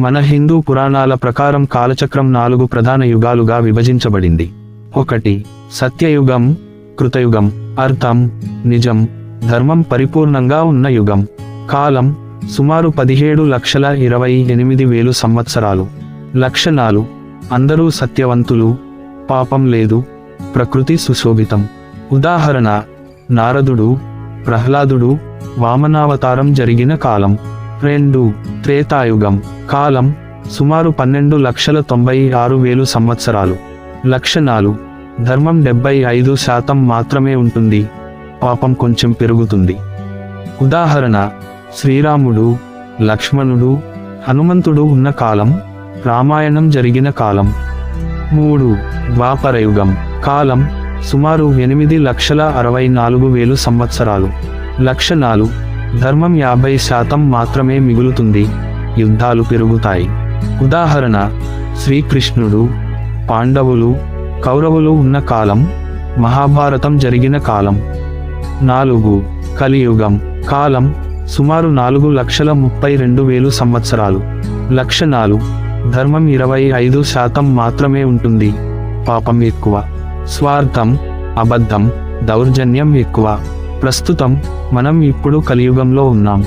మన హిందూ పురాణాల ప్రకారం కాలచక్రం 4 ప్రధాన యుగాలుగా విభజించబడింది. 1. సత్యయుగం, కృతయుగం, అర్థం, నిజం, ధర్మం పరిపూర్ణంగా ఉన్న యుగం. కాలం సుమారు 17,28,000 సంవత్సరాలు. లక్షణాలు అందరూ సత్యవంతులు, పాపం లేదు, ప్రకృతి సుశోభితం. ఉదాహరణ నారదుడు, ప్రహ్లాదుడు, వామనావతారం జరిగిన కాలం. 2. త్రేతాయుగం. కాలం సుమారు 12,96,000 సంవత్సరాలు. లక్షణాలు ధర్మం 75% మాత్రమే ఉంటుంది, పాపం కొంచెం పెరుగుతుంది. ఉదాహరణ శ్రీరాముడు, లక్ష్మణుడు, హనుమంతుడు ఉన్న కాలం, రామాయణం జరిగిన కాలం. 3. ద్వాపరయుగం. కాలం సుమారు 8,64,000 సంవత్సరాలు. లక్షణాలు ధర్మం 50% మాత్రమే మిగులుతుంది, యుద్ధాలు పెరుగుతాయి. ఉదాహరణ శ్రీకృష్ణుడు, పాండవులు, కౌరవులు ఉన్న కాలం, మహాభారతం జరిగిన కాలం. 4. కలియుగం. కాలం సుమారు 4,32,000 సంవత్సరాలు. లక్షణాలు ధర్మం 25% మాత్రమే ఉంటుంది, పాపం ఎక్కువ. స్వార్థం, అబద్ధం, దౌర్జన్యం ఎక్కువ. ప్రస్తుతం మనం ఇప్పుడు కలియుగంలో ఉన్నాం.